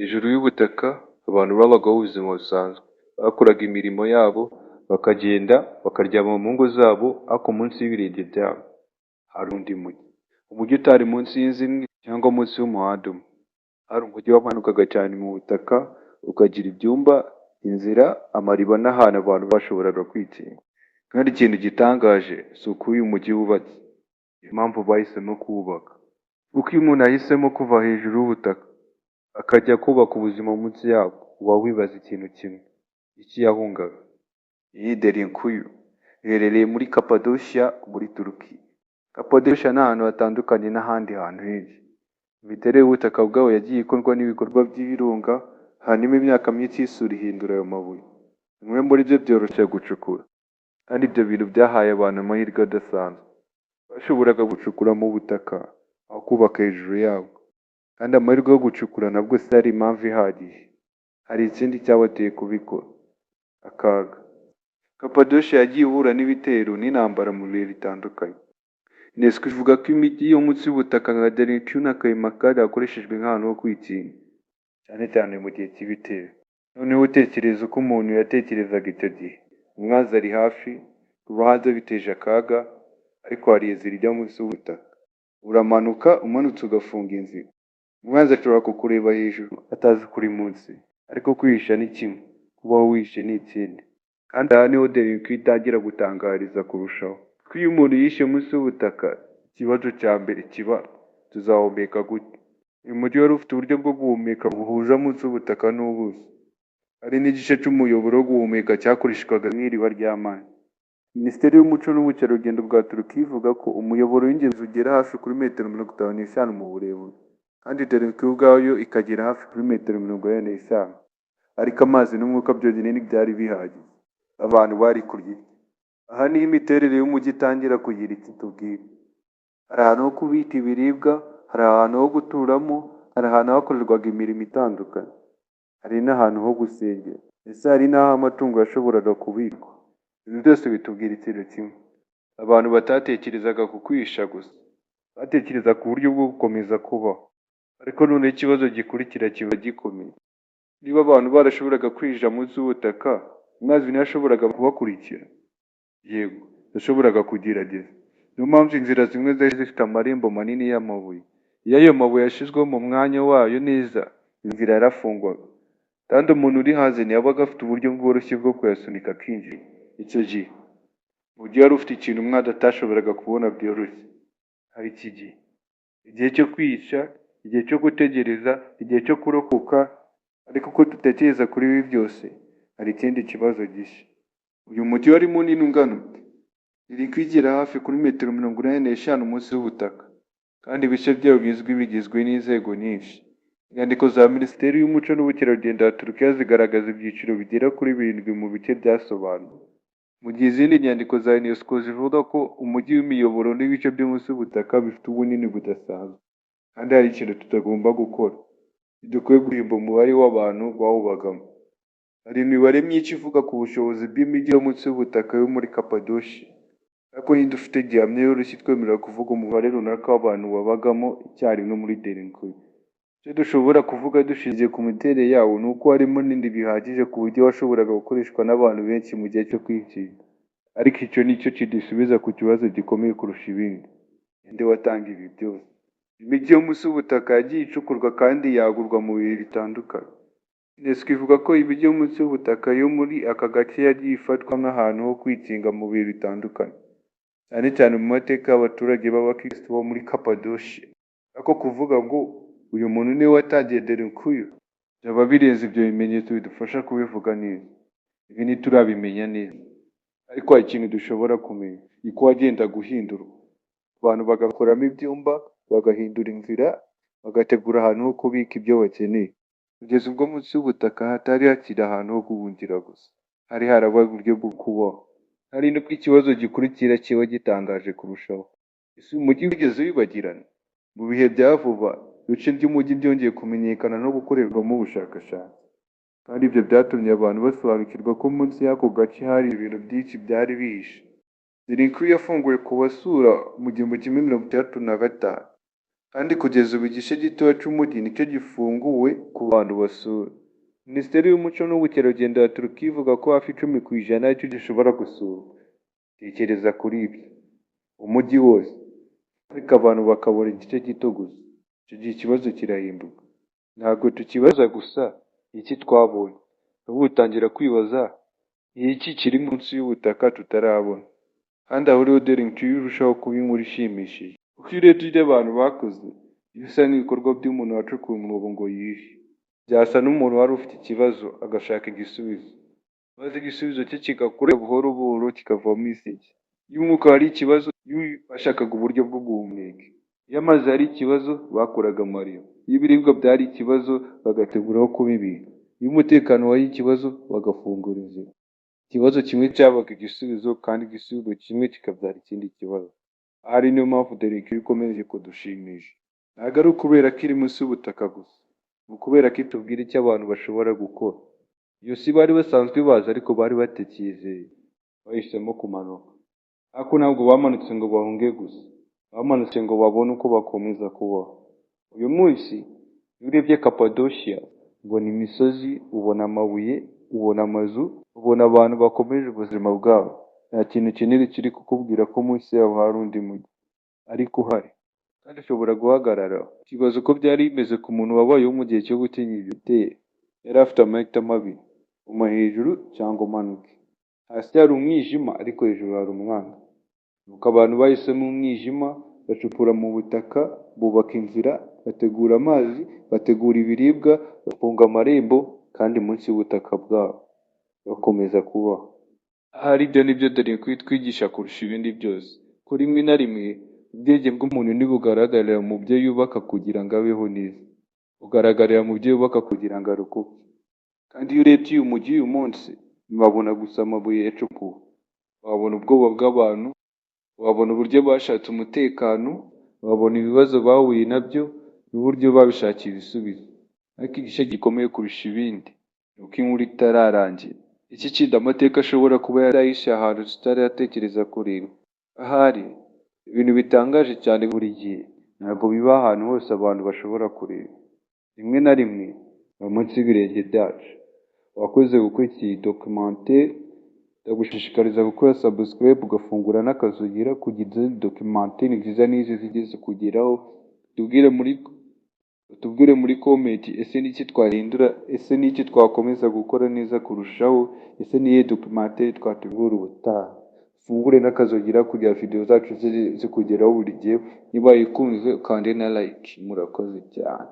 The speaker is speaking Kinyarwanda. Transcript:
Hejuru y'ubutaka abantu babagaho ubuzima busanzwe, bakoraga imirimo yabo, bakagenda bakaryama mu ngo zabo, ariko munsi y'ibirenge byabo hari undi mujyi. Umujyi utari munsi y'inzu imwe cyangwa munsi y'umuhanda umwe, hari umujyi wamanukaga cyane mu butaka, ukagira ibyumba, inzira, amariba n'ahantu abantu bashoboraga kwikinga. Kandi ikintu gitangaje si uko uyu mujyi wubatse, impamvu bahisemo kuwubaka. Kuko iyo umuntu ahisemo kuva hejuru y'ubutaka akajya kubaka ubuzima munsi yabwo, uba wibaza ikintu kimwe: iki yahungaga? Iyi Derinkuyu iherereye muri Kapadoshiya muri Turukiya. Kapadoshiya ni ahantu hatandukanye n'ahandi hantu henshi. Imiterere y'ubutaka bwaho yagiye ikorwa n'ibikorwa by'ibirunga, hanyuma imyaka myinshi y'isuri ihindura ayo mabuye. Bimwe muri byo byoroshye gucukura, kandi ibyo bintu byahaye abantu amahirwe adasanzwe. Bashoboraga gucukura mu butaka aho kubaka hejuru yabwo. Kandi amahirwe yo gucukura nabwo si ari impamvu ihagije. Hari ikindi cyabateye kubikora: akaga. Kapadoshiya yagiye ihura n'ibitero n'intambara mu bihe bitandukanye. UNESCO ivuga ko imijyi yo munsi y'ubutaka nka Derinkuyu na Kaymakari yakoreshejwe nk'ahantu ho kwikinga, cyane cyane mu gihe cy'ibitero. Noneho utekereza uko umuntu yatekerezaga icyo gihe: umwanzi ari hafi, kuba hanze biteje akaga, ariko hari inzira ijya munsi y'ubutaka. Uramanuka, umanutse ugafunga inzira. Umwanzi ashobora kukureba hejuru atazi ko uri munsi, ariko kwihisha ni kimwe, kubaho wihishe ni ikindi. Kandi aha niho Derinkuyu itangira gutangariza kurushaho. Ko iyo umuntu yihishe munsi y'ubutaka, ikibazo cya mbere kiba: tuzahumeka gute? Uyu mujyi wari ufite uburyo bwo guhumeka buhuza munsi y'ubutaka n'ubuso. Hari n'igice cy'umuyoboro wo guhumeka cyakoreshwaga nk'iriba ry'amazi. Minisiteri y'Umuco n'Ubukerarugendo bwa Turukiya ivuga ko umuyoboro w'ingenzi ugera hafi kuri metero 55 mu burebure, kandi Derinkuyu ubwayo ikagera hafi kuri metero 45. Ariko amazi n'umwuka byonyine ntibyari bihagije. Abantu bari kurya. Aha niho imiterere y'umujyi itangira kugira icyo itubwira. Hari ahantu ho kubika ibiribwa, hari ahantu ho guturamo, hari ahantu hakorerwaga imirimo itandukanye, hari n'ahantu ho gusengera, ndetse hari n'aho amatungo yashoboraga kubikwa. Ibi byose bitubwira ikintu kimwe: abantu batatekerezaga ku kwihisha gusa, batekereza ku buryo bwo gukomeza kubaho. Ariko noneho ikibazo gikurikira kiba gikomeye. Niba abantu barashoboraga kwihisha munsi y'ubutaka, amazi ntiyashoboraga kubakurikira? Yego, yashoboraga kugerageza. Niyo mpamvu inzira zimwe zari zifite amarembo manini y'amabuye. Iyo ayo mabuye yashyizweho mu mwanya wayo neza, inzira yarafungwaga, kandi umuntu uri hanze ntiyabaga afite uburyo bworoshye bwo kuyasunika akinjira. Icyo gihe umujyi wari ufite ikintu umwana atashoboraga kubona byoroshye. Hari iki gihe: igihe cyo kwihisha, igihe cyo gutegereza, igihe cyo kurokoka. Ariko uko dutekereza kuri ibi byose, hari ikindi kibazo gishya. Uyu mujyi wari munini ungana ute? Iri kwigera hafi kuri metero 45 munsi y'ubutaka, kandi ibice byayo bizwi bigizwe n'inzego nyinshi. Inyandiko za Minisiteri y'Umuco n'Ubukerarugendo ya Turukiya zigaragaza ibyiciro bigera kuri 7 mu bice byasobanuwe, mu gihe izindi nyandiko za UNESCO zivuga ko umujyi w'imiyoboro n'ibice byo munsi y'ubutaka bifite ubunini budasanzwe. Kandi hari ikintu tutagomba gukora: ntidukwiye guhimba umubare w'abantu bawubagamo. Hari imibare myinshi ivuga ku bushobozi bw'imijyi yo munsi y'ubutaka yo muri Kapadoshiya, ariko ntidufite gihamya yoroshye itwemerera kuvuga umubare runaka w'abantu babagamo icyarimwe muri Derinkuyu. Icyo dushobora kuvuga dushingiye ku miterere yawo ni uko harimo n'indi bihagije ku buryo washoboraga gukoreshwa n'abantu benshi mu gihe cyo kwikinga. Ariko icyo ni cyo kidusubiza ku kibazo gikomeye kurusha ibindi: ninde watanga ibi byose? Imijyi yo munsi y'ubutaka yagiye icukurwa kandi yagurwa mu bihe bitandukanye. UNESCO ivuga ko imijyi yo munsi y'ubutaka yo muri aka gace yagiye ifatwa nk'ahantu ho kwikinga mu bihe bitandukanye, cyane cyane mu mateka y'abaturage b'Abakristo bo muri Kapadoshiya. Ariko kuvuga ngo uyu muntu niwe watangiye Derinkuyu, byaba birenze ibyo bimenyetso bidufasha kubivuga neza. Ibi ntiturabimenya neza, ariko hari ikintu dushobora kumenya: uko wagenda guhindurwa. Abantu bagakoramo ibyumba, bagahindura inzira, bagategura ahantu ho kubika ibyo bakeneye, kugeza ubwo munsi y'ubutaka hatari hakiri ahantu ho guhungira gusa, hari harabaye uburyo bwo kubaho. Hari nubwo ikibazo gikurikira kiba gitangaje kurushaho: ese umujyi wigeze wibagirana? Mu bihe bya vuba, ibice by'umujyi byongeye kumenyekana no gukorerwamo ubushakashatsi, kandi ibyo byatumye abantu basobanukirwa ko munsi y'ako gace hari ibintu byinshi byari bihishe. Derinkuyu yafunguwe ku basura mu 1665, kandi kugeza ubu igice gitoya c'umujyi nicyo gifunguwe ku bantu basura. Minisiteri y'Umuco n'Ubukerarugendo ya Turukiya ivuga ko hafi 10% aricyo gishobora gusurwa. Tekereza kuri ibyo, umujyi wose, ariko abantu bakabona igice gito gusa. Icyo gihe ikibazo kirahinduka. Ntabwo tukibaza gusa iki twabonye, ahubwo utangira kwibaza iki kiri munsi y'ubutaka tutarabona. Kandi aho rero dore inkuru irushaho kuba inkuru ishimishije. Uko urebye ibyo abantu bakoze, bisa n'ibikorwa by'umuntu wacukuye umwobo ngo yihishe. Byasa n'umuntu wari ufite ikibazo agashaka igisubizo, maze igisubizo cye kigakura buhoro buhoro kikavamo iseke. Iyo umwuka wari ikibazo, iyo bashakaga uburyo bwo guhumeka. Iyo amazi ari ikibazo, bakoraga amariba. Iyo ibiribwa byari ikibazo, bagategura aho kubibika. Iyo umutekano wari ikibazo, bagafungura inzira. Ikibazo kimwe cyabaga igisubizo, kandi igisubizo kimwe kikabyara ikindi kibazo. Ahari niyo mpamvu dore inkuru ikomeje kudushimisha. Ntabwo ari ukubera ko iri munsi y'ubutaka gusa, ni ukubera ko itubwira icyo abantu bashobora gukora. Iyo si bari basanzwe bazi, ariko bari batakizeye. Bahisemo kumanuka. Ariko ntabwo bamanutse ngo bahunge gusa, bamanutse ngo babone uko bakomeza kubaho. Uyu munsi, iyo urebye Kapadoshiya, ubona imisozi, ubona amabuye, ubona amazu, ubona abantu bakomeje ubuzima bwabo. Nta kintu kinini kiri kukubwira ko munsi yabo hari undi mujyi, ariko uhari. Kandi ushobora guhagarara ukibaza uko byari bimeze ku muntu wabayeho mu gihe cyo gutinya ibitero. Yari afite amahitamo abiri: guma hejuru cyangwa umanuke. Hasi hari umwijima, ariko hejuru hari umwanga. Nuko abantu bahisemo umwijima, bacukura mu butaka, bubaka inzira, bategura amazi, bategura ibiribwa, bafunga amarembo, kandi munsi y'ubutaka bwabo bakomeza kubaho. Ahari ibyo nibyo dore twigisha kurusha ibindi byose. Ko rimwe na rimwe ubwenge bw'umuntu ntibugaragarira mu byo yubaka kugira ngo abeho neza, bugaragarira mu byo yubaka kugira ngo arokoke. Kandi iyo urebye uyu mujyi uyu munsi, ntibabona gusa amabuye yacukuwe, wabona ubwoba bw'abantu, wabona uburyo bashatse umutekano, wabona ibibazo bahuye nabyo n'uburyo babishakiye ibisubizo. Ariko igice gikomeye kurusha ibindi ni uko inkuru itararangira. Iki kindi amateka ashobora kuba yarahishe ahantu tutaratekereza kureba. Ahari ibintu bitangaje cyane buri gihe ntabwo biba ahantu hose abantu bashobora kureba. Rimwe na rimwe biba munsi y'ibirenge byacu. Wakoze gukurikira iyi documentaire, ndagushishikariza gukora subscribe, ugafungura n'akazugira kugira izindi documentaire nziza n'izi zigeze kugeraho. Utubwire muri comment, ese niki twahindura, ese niki twakomeza gukora neza kurushaho, ese niye documentaire twategura ubutaha. Ufungure n'akazugira kugira video zacu zikugeraho buri gihe. Niba uyikunze ukande na like. Murakoze cyane.